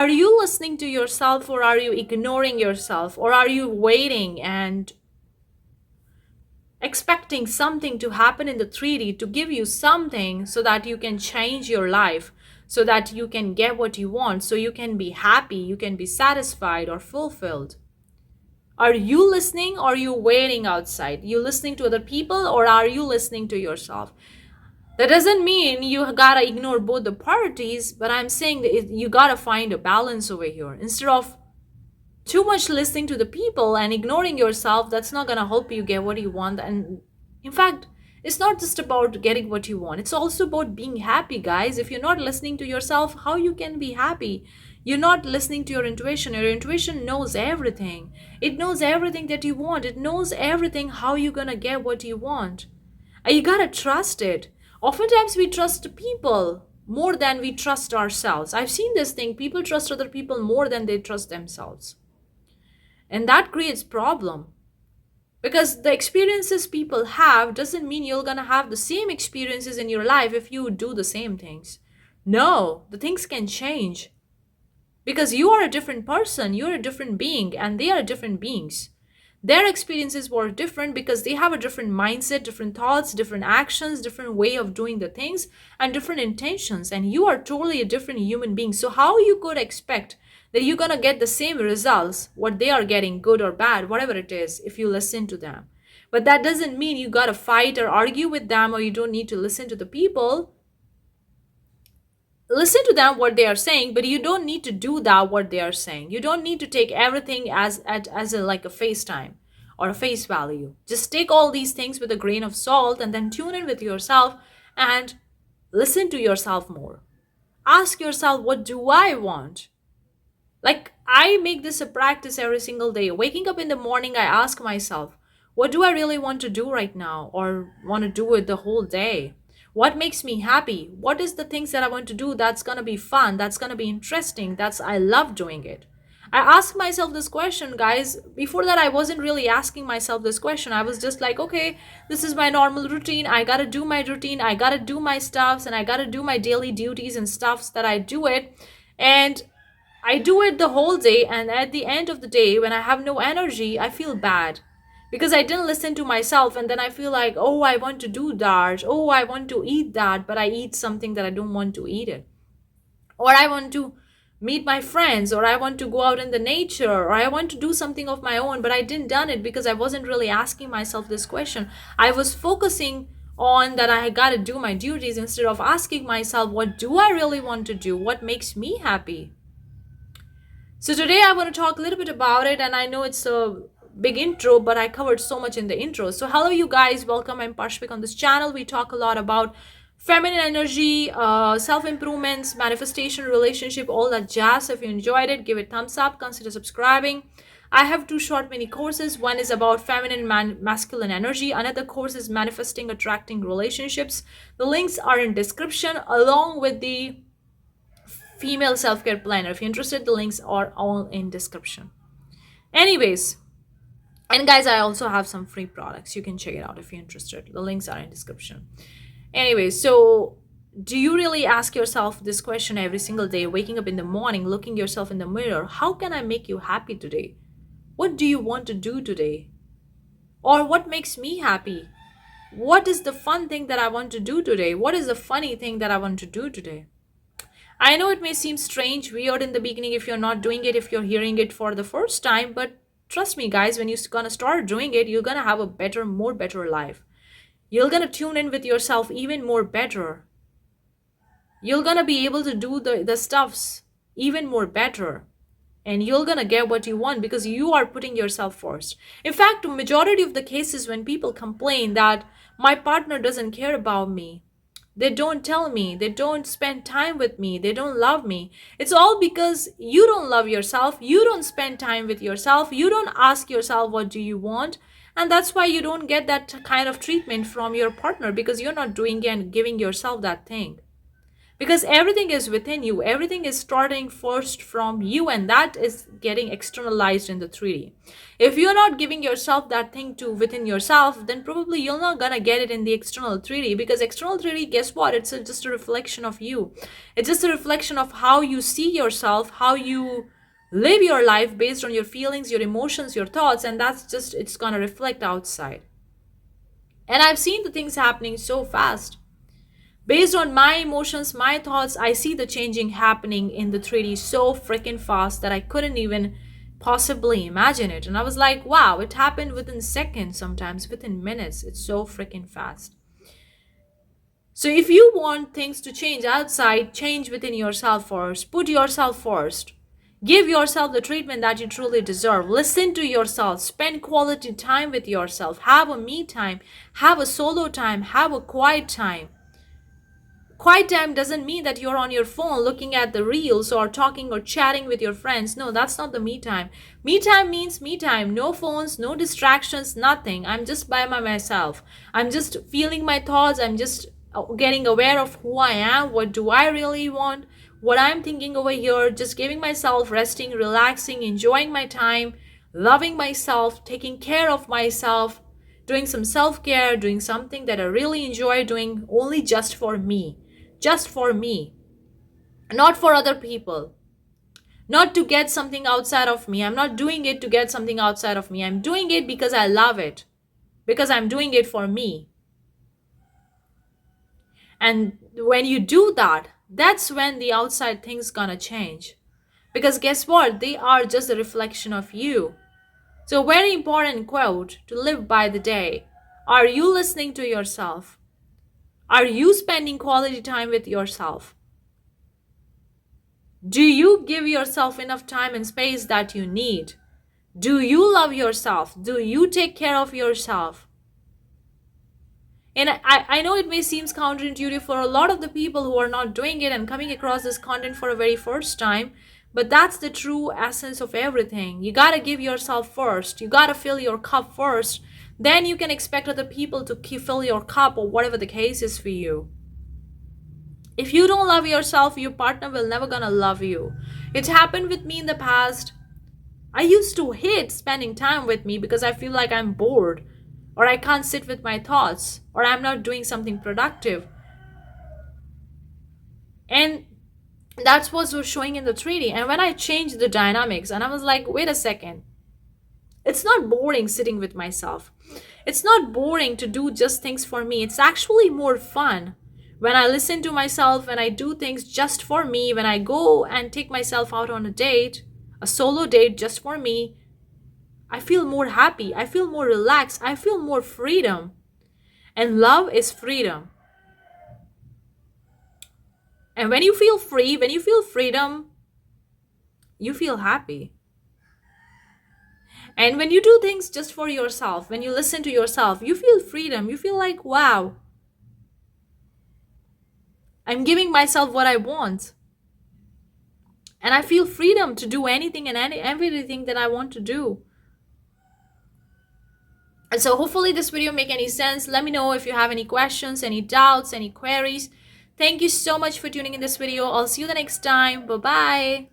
Are you listening to yourself, or are you ignoring yourself, or are you waiting and expecting something to happen in the 3D to give you something so that you can change your life, so that you can get what you want, so you can be happy, you can be satisfied or fulfilled? Are you listening, or are you waiting outside? You listening to other people, or are you listening to yourself? That doesn't mean you gotta ignore both the parties, but I'm saying that you gotta find a balance over here. Instead of too much listening to the people and ignoring yourself, that's not gonna help you get what you want. And in fact, it's not just about getting what you want, it's also about being happy, guys. If you're not listening to yourself, how you can be happy? You're not listening to your intuition. Your intuition knows everything. It knows everything that you want. It knows everything how you're gonna get what you want. And you gotta trust it. Oftentimes we trust people more than we trust ourselves. I've seen this thing. People trust other people more than they trust themselves. And that creates problem, because the experiences people have doesn't mean you're gonna have the same experiences in your life if you do the same things. No, the things can change, because you are a different person, you're a different being, and they are different beings. Their experiences were different because they have a different mindset, different thoughts, different actions, different way of doing the things, and different intentions. And you are totally a different human being. So how you could expect that you're gonna get the same results, what they are getting, good or bad, whatever it is, if you listen to them? But that doesn't mean you gotta fight or argue with them, or you don't need to listen to the people. Listen to them what they are saying, but you don't need to do that what they are saying. You don't need to take everything as a like a FaceTime or a face value. Just take all these things with a grain of salt, and then tune in with yourself and listen to yourself more. Ask yourself, what do I want? Like, I make this a practice every single day. Waking up in the morning, I ask myself, what do I really want to do right now, or want to do it the whole day? What makes me happy? What is the things that I want to do that's going to be fun, that's going to be interesting, that's I love doing it? I ask myself this question, guys. Before that, I wasn't really asking myself this question. I was just like, okay, this is my normal routine. I got to do my routine. I got to do my stuffs, and I got to do my daily duties and stuffs that I do it. And I do it the whole day, and at the end of the day, when I have no energy, I feel bad because I didn't listen to myself. And then I feel like, oh, I want to do that. Oh, I want to eat that, but I eat something that I don't want to eat it. Or I want to meet my friends, or I want to go out in the nature, or I want to do something of my own, but I didn't done it because I wasn't really asking myself this question. I was focusing on that I got to do my duties instead of asking myself, what do I really want to do? What makes me happy? So today I want to talk a little bit about it, and I know it's a big intro, but I covered so much in the intro. So hello, you guys, welcome. I'm Parshvik. On this channel, we talk a lot about feminine energy, self-improvements, manifestation, relationship, all that jazz. If you enjoyed it, give it thumbs up, consider subscribing. I have two short mini courses. One is about feminine masculine energy. Another course is manifesting, attracting relationships. The links are in description, along with the female self-care planner. If you're interested, the links are all in description. Anyways, and guys, I also have some free products. You can check it out if you're interested. The links are in description. Anyways, so do you really ask yourself this question every single day, waking up in the morning, looking yourself in the mirror? How can I make you happy today? What do you want to do today? Or what makes me happy? What is the fun thing that I want to do today? What is the funny thing that I want to do today? I know it may seem strange, weird in the beginning if you're not doing it, if you're hearing it for the first time, but trust me, guys, when you're gonna start doing it, you're gonna have a better, more better life. You're gonna tune in with yourself even more better. You're gonna be able to do the stuffs even more better. And you're gonna get what you want because you are putting yourself first. In fact, majority of the cases when people complain that my partner doesn't care about me, they don't tell me, they don't spend time with me, they don't love me, it's all because you don't love yourself, you don't spend time with yourself, you don't ask yourself what do you want. And that's why you don't get that kind of treatment from your partner, because you're not doing and giving yourself that thing. because everything is within you, everything is starting first from you, and that is getting externalized in the 3D. If you're not giving yourself that thing to within yourself, then probably you're not gonna get it in the external 3D, because external 3D, guess what, it's just a reflection of you. It's just a reflection of how you see yourself, how you live your life based on your feelings, your emotions, your thoughts, and that's just, it's gonna reflect outside. And I've seen the things happening so fast. Based on my emotions, my thoughts, I see the changing happening in the 3D so freaking fast that I couldn't even possibly imagine it. And I was like, wow, it happened within seconds, sometimes within minutes. It's so freaking fast. So if you want things to change outside, change within yourself first. Put yourself first. Give yourself the treatment that you truly deserve. Listen to yourself. Spend quality time with yourself. Have a me time. Have a solo time. Have a quiet time. Quiet time doesn't mean that you're on your phone looking at the reels or talking or chatting with your friends. No, that's not the me time. Me time means me time. No phones, no distractions, nothing. I'm just by myself. I'm just feeling my thoughts. I'm just getting aware of who I am. What do I really want? What I'm thinking over here. Just giving myself, resting, relaxing, enjoying my time, loving myself, taking care of myself, doing some self-care, doing something that I really enjoy doing only just for me. Just for me, not for other people, not to get something outside of me. I'm not doing it to get something outside of me. I'm doing it because I love it, because I'm doing it for me. And when you do that, that's when the outside things gonna change. Because guess what? They are just a reflection of you. So, very important quote to live by the day. Are you listening to yourself? Are you spending quality time with yourself? Do you give yourself enough time and space that you need? Do you love yourself? Do you take care of yourself? And I know it may seem counterintuitive for a lot of the people who are not doing it and coming across this content for a very first time, but that's the true essence of everything. You gotta give yourself first. You gotta fill your cup first. Then you can expect other people to fill your cup or whatever the case is for you. If you don't love yourself, your partner will never gonna love you. It happened with me in the past. I used to hate spending time with me because I feel like I'm bored, or I can't sit with my thoughts, or I'm not doing something productive. And that's what was showing in the 3D. And when I changed the dynamics, and I was like, wait a second. It's not boring sitting with myself. It's not boring to do just things for me. It's actually more fun when I listen to myself, when I do things just for me, when I go and take myself out on a date, a solo date just for me. I feel more happy. I feel more relaxed. I feel more freedom. And love is freedom. And when you feel free, when you feel freedom, you feel happy. And when you do things just for yourself, when you listen to yourself, you feel freedom. You feel like, wow, I'm giving myself what I want. And I feel freedom to do anything and everything that I want to do. And so hopefully this video make any sense. Let me know if you have any questions, any doubts, any queries. Thank you so much for tuning in this video. I'll see you the next time. Bye-bye.